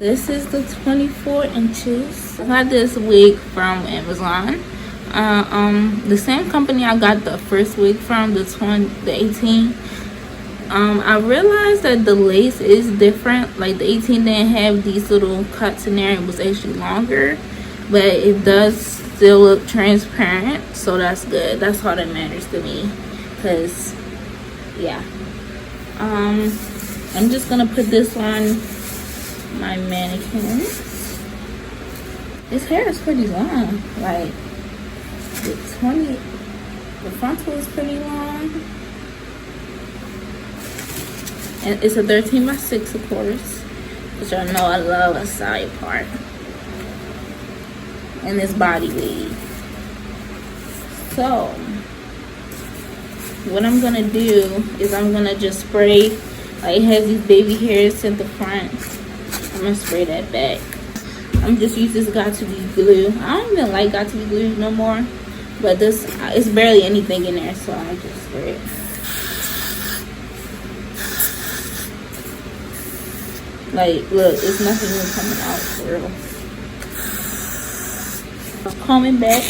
This is the 24 inches. I got this wig from Amazon. The same company I got the first wig from, the 18. I realized that the lace is different. Like the 18 didn't have these little cuts in there. It was actually longer, but it does still look transparent, so that's good. That's all that matters to me, because yeah. I'm just gonna put this on my mannequin. His hair is pretty long. Like the frontal is pretty long. And it's a 13 by 6, of course, which I know I love a side part. And this Bodywave. So what I'm gonna do is I'm gonna just spray. Like, it has these baby hairs at the front. I'm gonna spray that back. I'm just use this Got To Be glue. I don't even like Got To Be glue no more, but this, it's barely anything in there, so I just spray it. Like, look, it's nothing even coming out for real. I'm combing back.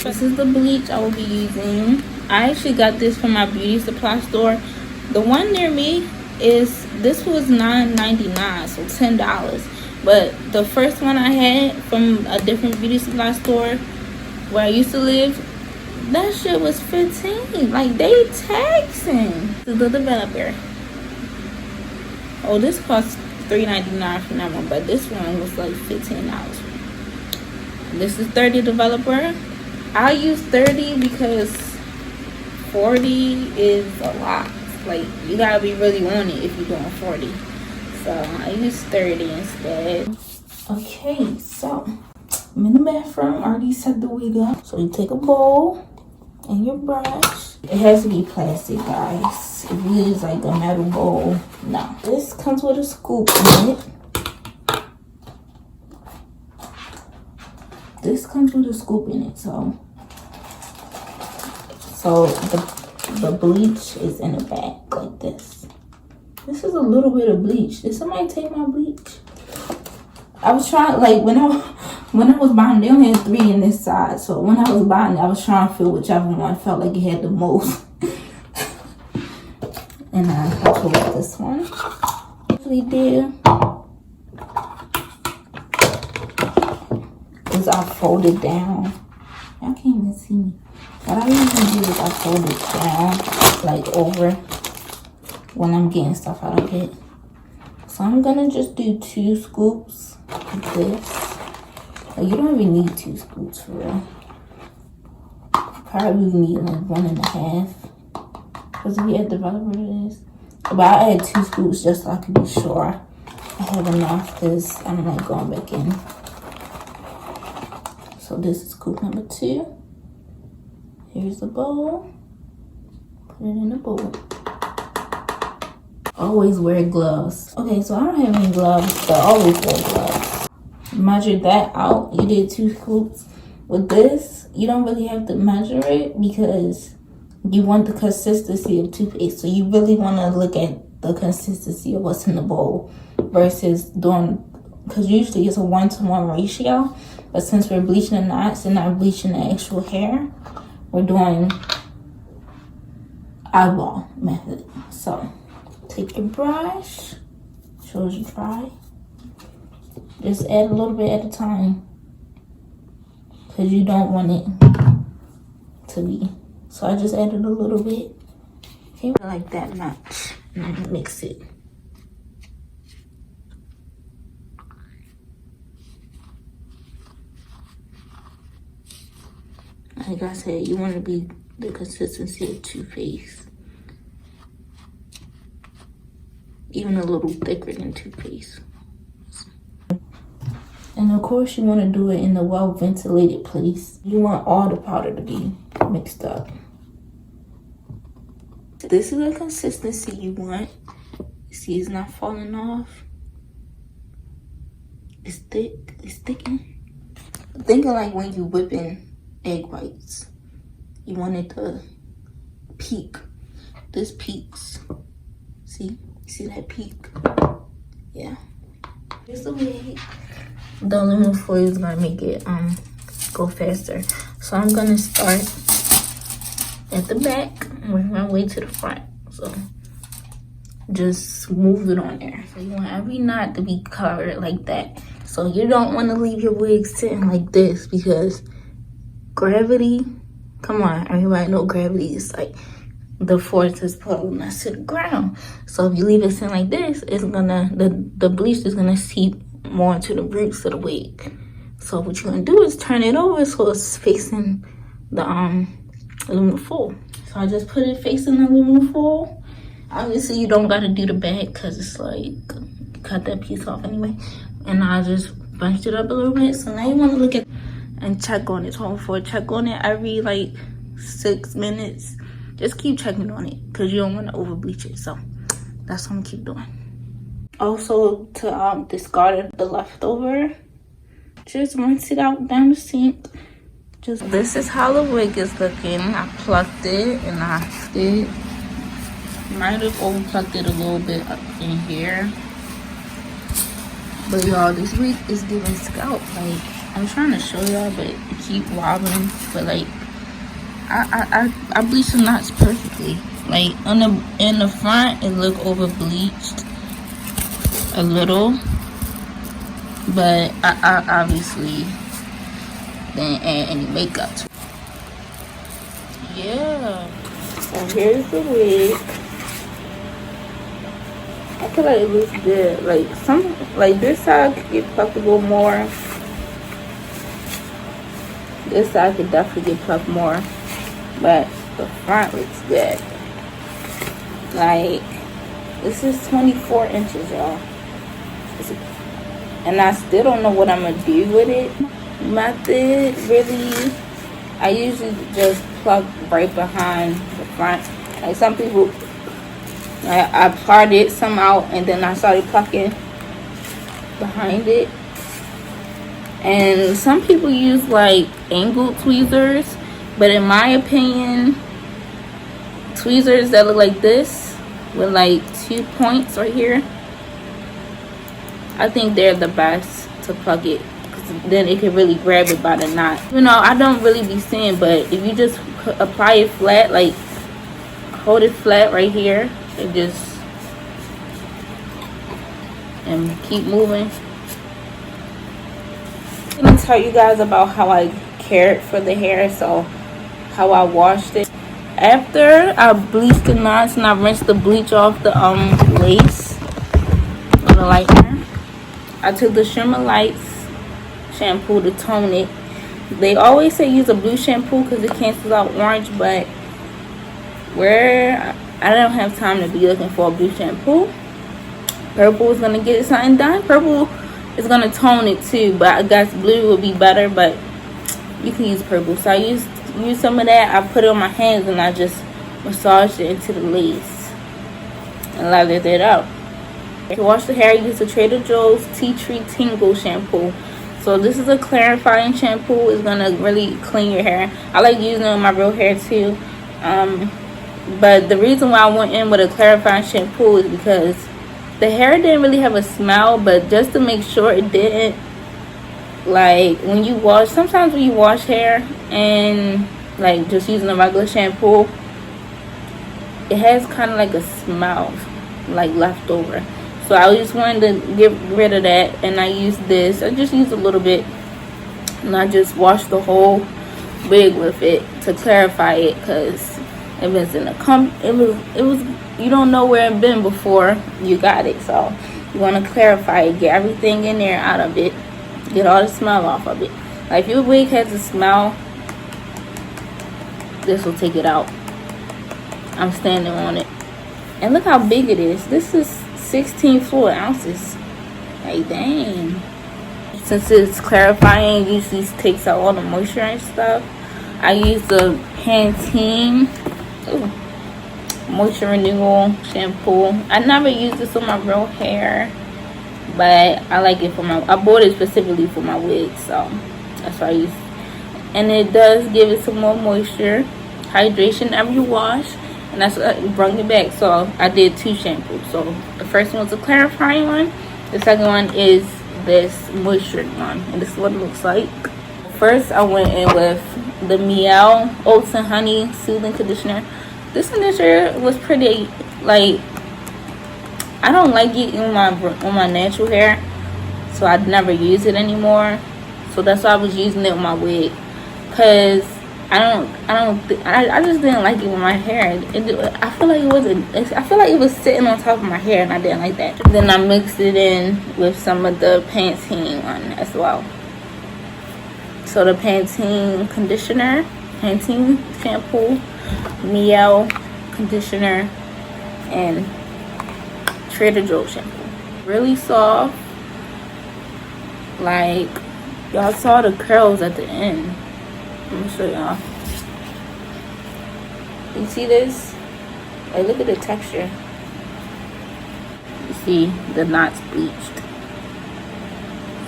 This is the bleach I will be using. I actually got this from my beauty supply store. The one near me is, this was $9.99, so $10. But the first one I had from a different beauty supply store where I used to live, that shit was $15. Like, they taxing. This is the developer. Oh, this cost $3.99 from that one, but this one was like $15. This is 30 developer. I use 30 because 40 is a lot. Like, you gotta be really on it if you're doing 40. So I use 30 instead. Okay, so I'm in the bathroom. I already set the wig up. So you take a bowl and your brush. It has to be plastic, guys. If you use like a metal bowl, no. This comes with a scoop in it. This comes with a scoop in it, so the bleach is in the bag like this. This is a little bit of bleach. Did somebody take my bleach? I was trying, like, when I was buying, they only had 3 in this side, so when I was buying it, I was trying to feel whichever one felt like it had the most. And I chose this one. Usually do is I fold it down. Y'all can't even see me. What I usually do is I fold it down, like over, when I'm getting stuff out of it. So I'm gonna just do 2 scoops like this. Like, you don't even need 2 scoops for real. Probably need like 1.5. Because if you add developer to this. But I add 2 scoops just so I can be sure I have enough, because I'm like going back in. So this is scoop number 2. Here's the bowl. Put it in the bowl. Always wear gloves. Okay, so I don't have any gloves, but I always wear gloves. Measure that out. You did 2 scoops. With this, you don't really have to measure it because you want the consistency of toothpaste. So you really want to look at the consistency of what's in the bowl versus doing, because usually it's a 1-to-1 ratio. But since we're bleaching the knots and not bleaching the actual hair, we're doing eyeball method. So take your brush, shows you dry. Just add a little bit at a time, because you don't want it to be. So I just added a little bit. Okay, like that much. And then mix it. Like I said, you want to be the consistency of toothpaste. Even a little thicker than toothpaste. And of course, you want to do it in a well-ventilated place. You want all the powder to be mixed up. This is the consistency you want. See, it's not falling off. It's thick. It's thickening. I'm thinking like when you whipping egg whites, you want it to peak. This peaks. See, See that peak? Yeah. Here's the wig. The aluminum foil is gonna make it go faster. So I'm gonna start at the back and work my way to the front. So just move it on there. So you want every knot to be covered like that. So you don't want to leave your wig sitting like this because gravity, come on, everybody know gravity is like the force is pulling us to the ground. So if you leave it sitting like this, it's gonna, the bleach is gonna seep more into the roots of the wig. So what you're gonna do is turn it over so it's facing the aluminum foil. So I just put it facing the aluminum foil. Obviously you don't gotta do the back because it's like, cut that piece off anyway. And I just bunched it up a little bit. So now you wanna look at and check on it. So for check on it every like 6 minutes. Just keep checking on it because you don't want to over bleach it. So that's what I'm gonna keep doing. Also, to discard the leftover, just rinse it out down the sink. Just this is how the wig is looking. I plucked it and I did. Might have over plucked it a little bit up in here. But y'all, this wig is giving scalp. Like, I'm trying to show y'all, but it keep wobbling. But like, I bleached the knots perfectly. Like in the front, it looked over bleached a little, but I obviously didn't add any makeup to it. Yeah. So here's the wig. I feel like it looks good. Like this side could get plucked a little more. This side could definitely get plucked more. But the front looks good. Like, this is 24 inches, y'all. And I still don't know what I'm gonna do with it. Method, really, I usually just pluck right behind the front. Like some people, I parted some out and then I started plucking behind it. And some people use like angled tweezers. But in my opinion, tweezers that look like this with like 2 points right here, I think they're the best to plug it. Because then it can really grab it by the knot. You know, I don't really be seeing, but if you just apply it flat, like hold it flat right here and just keep moving. I'm going to tell you guys about how I cared for the hair. So how I washed it. After I bleached the knots and I rinsed the bleach off the lace on the lightener, I took the Shimmer Lights shampoo to tone it. They always say use a blue shampoo because it cancels out orange, but where I don't have time to be looking for a blue shampoo, purple is gonna get something done. Purple is gonna tone it too, but I guess blue would be better, but you can use purple. So I used some of that. I put it on my hands and I just massaged it into the lace and lathered it up. To wash the hair, use the Trader Joe's Tea Tree Tingle shampoo. So this is a clarifying shampoo. It's gonna really clean your hair. I like using it on my real hair too. But the reason why I went in with a clarifying shampoo is because the hair didn't really have a smell, but just to make sure it didn't, like when you wash, sometimes when you wash hair and like just using a regular shampoo, it has kind of like a smell like left over. So I just wanted to get rid of that, and I used this. I just used a little bit and I just washed the whole wig with it to clarify it, because it was in a it was you don't know where it been before you got it. So you want to clarify it, get everything in there out of it, get all the smell off of it. Like if your wig has a smell, this will take it out. I'm standing on it, and look how big it is. This is 16 fluid ounces. Like dang. Since it's clarifying, it usually takes out all the moisture and stuff. I use the Pantene Moisture Renewal shampoo. I never use this on my real hair, but I like it for my, I bought it specifically for my wig, so that's what I use. And it does give it some more moisture, hydration every wash. And and that's what brought it back. So I did 2 shampoos. So the first one was a clarifying one. The second one is this moisture one, and this is what it looks like. First, I went in with the Mielle Oats and Honey Soothing Conditioner. This conditioner was pretty, like, I don't like it on my natural hair, so I never use it anymore. So that's why I was using it with my wig, cause I just didn't like it with my hair. I feel like it wasn't. I feel like it was sitting on top of my hair, and I didn't like that. Then I mixed it in with some of the Pantene one as well. So the Pantene conditioner, Pantene shampoo, Mielle conditioner, and Trader Joe's shampoo. Really soft. Like, y'all saw the curls at the end. Let me show y'all. You see this? Like, look at the texture. You see the knots bleached.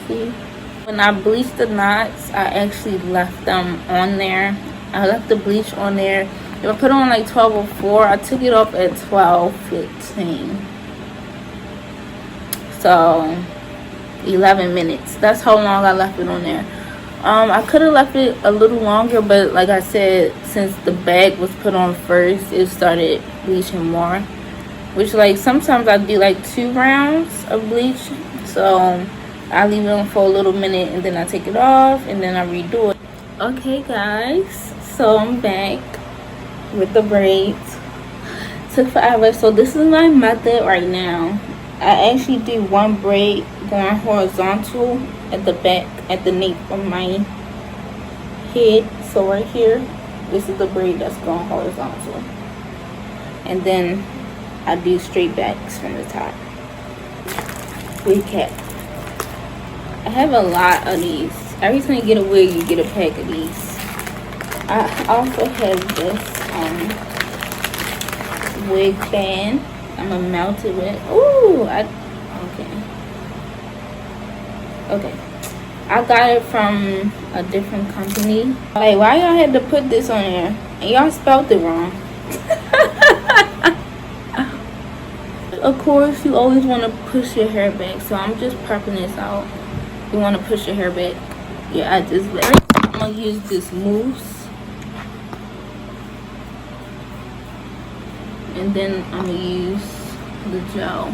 See? When I bleached the knots, I actually left them on there. I left the bleach on there. If I put it on like 12:04, I took it off at 12:15. So 11 minutes. That's how long I left it on there. I could have left it a little longer, but like I said, since the bag was put on first, it started bleaching more. Which, like, sometimes I do like 2 rounds of bleach. So I leave it on for a little minute, and then I take it off, and then I redo it. Okay, guys, so I'm back with the braids. Took forever. So this is my method right now. I actually do 1 braid going horizontal at the back, at the nape of my head. So right here, this is the braid that's going horizontal, and then I do straight backs from the top. Recap. I have a lot of these. Every time you get a wig, you get a pack of these. I also have this wig fan. I'm gonna melt it with. Ooh, okay. I got it from a different company. Like, why y'all had to put this on there? And y'all spelled it wrong. Of course, you always want to push your hair back. So I'm just prepping this out. You want to push your hair back. Yeah, I'm gonna use this mousse. And then I'm gonna use the gel.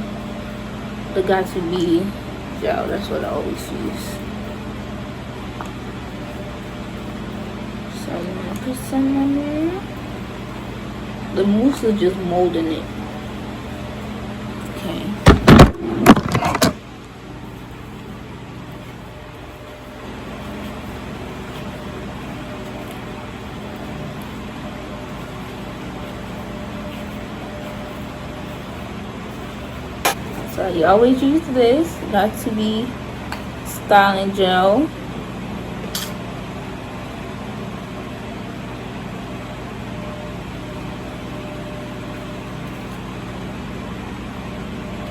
The got to be gel. That's what I always use. So I'm gonna put some on there. The mousse is just molding it. Okay. So you always use this. Got to be styling gel.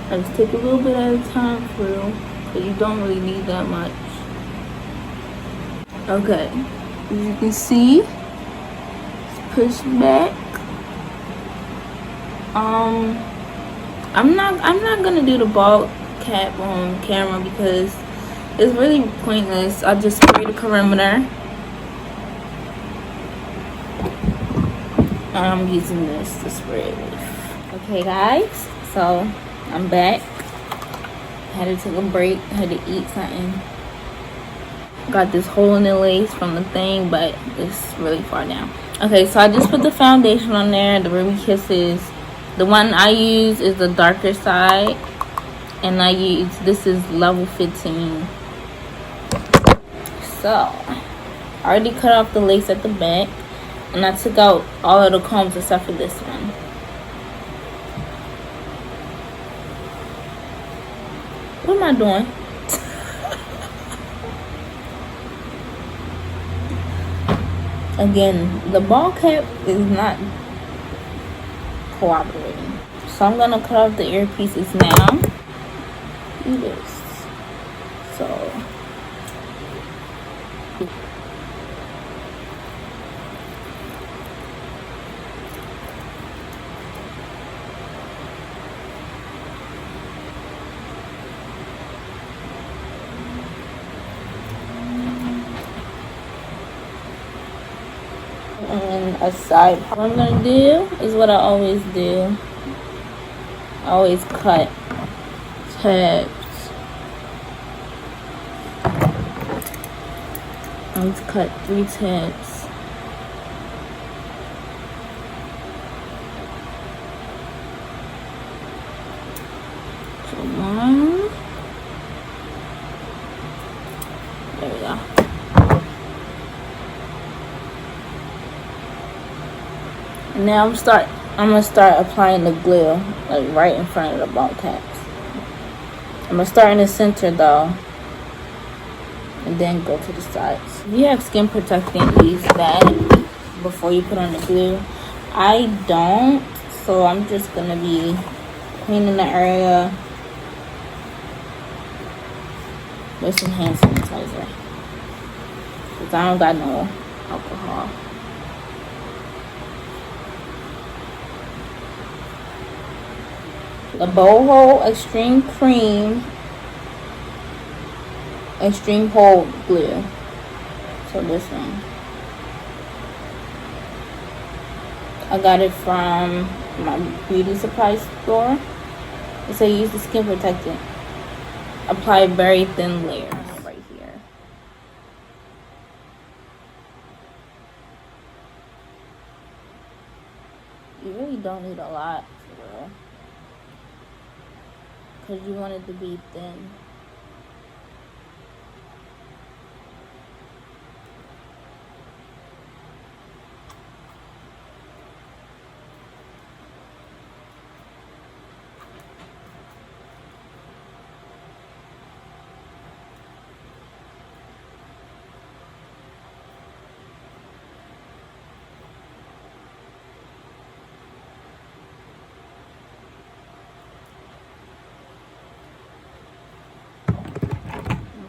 I just take a little bit at a time for real, because you don't really need that much. Okay, as you can see, it's pushed back. I'm not gonna do the ball cap on camera because it's really pointless. I just spray the perimeter. I'm using this to spray it with. Okay, guys, so I'm back. Had to take a break. Had to eat something. Got this hole in the lace from the thing, but it's really far down. Okay, so I just put the foundation on there. The Ruby Kisses. The one I use is the darker side, and this is level 15. So I already cut off the lace at the back, and I took out all of the combs except for this one. What am I doing? Again, the ball cap is not cooperating. So I'm gonna cut off the earpieces now. Do this. So and a side. What I'm gonna do is what I always do. I always cut tabs. I always cut 3 tabs. So 1. There we go. Now I'm gonna start applying the glue like right in front of the ball caps. I'm gonna start in the center though, and then go to the sides. If you have skin protectant, use that before you put on the glue. I don't, so I'm just gonna be cleaning the area with some hand sanitizer because I don't got no alcohol. The Boho Extreme Cream Extreme Hold Glue. So this one. I got it from my beauty supply store. It says use the skin protectant. Apply very thin layers right here. You really don't need a lot for real, because you want it to be thin.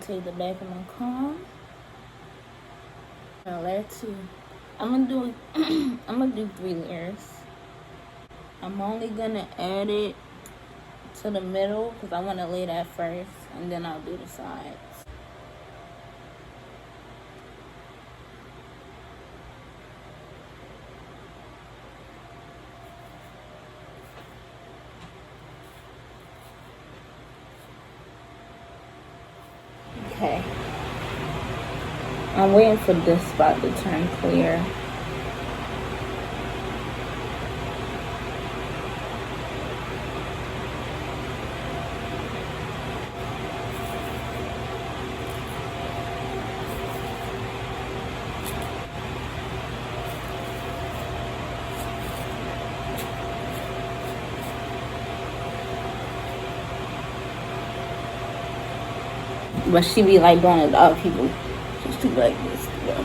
Take the back of my comb. Layer 2. I'm gonna do 3 layers. I'm only gonna add it to the middle because I want to lay that first, and then I'll do the sides. Okay. I'm waiting for this spot to turn clear. But she be like doing it to other people. Just do like this. Yeah.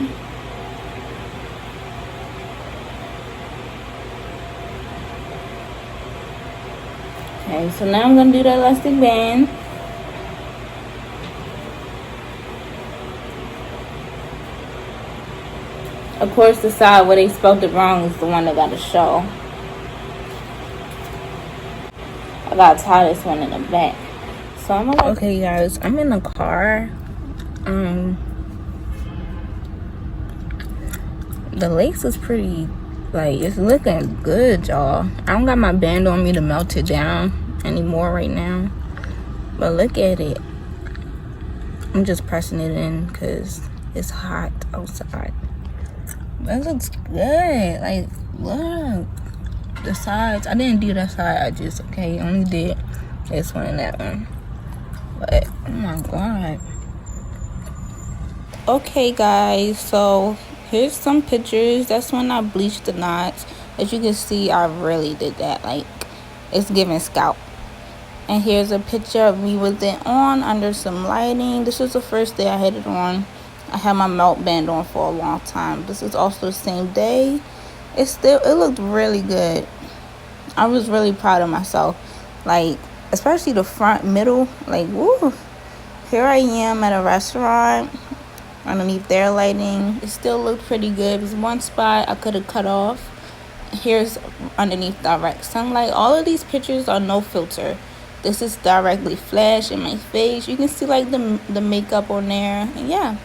Okay, so now I'm gonna do the elastic band. Of course, the side where they spelled it wrong is the one that got to show. I gotta tie this one in the back. So I'm gonna. Okay, guys, I'm in the car. The lace is pretty, like, it's looking good, y'all. I don't got my band on me to melt it down anymore right now, but look at it. I'm just pressing it in because it's hot outside. That looks good. Like, look, the sides. I didn't do that side. I just only did this one and that one. But oh my god. Okay, guys, so here's some pictures. That's when I bleached the knots. As you can see, I really did that. Like, it's giving scalp. And here's a picture of me with it on under some lighting. This was the first day I had it on. I had my melt band on for a long time. This is also the same day. It looked really good. I was really proud of myself. Like, especially the front, middle. Like, woo. Here I am at a restaurant underneath their lighting. It still looked pretty good. There's one spot I could have cut off. Here's underneath direct sunlight. All of these pictures are no filter. This is directly flash in my face. You can see like the makeup on there. And yeah,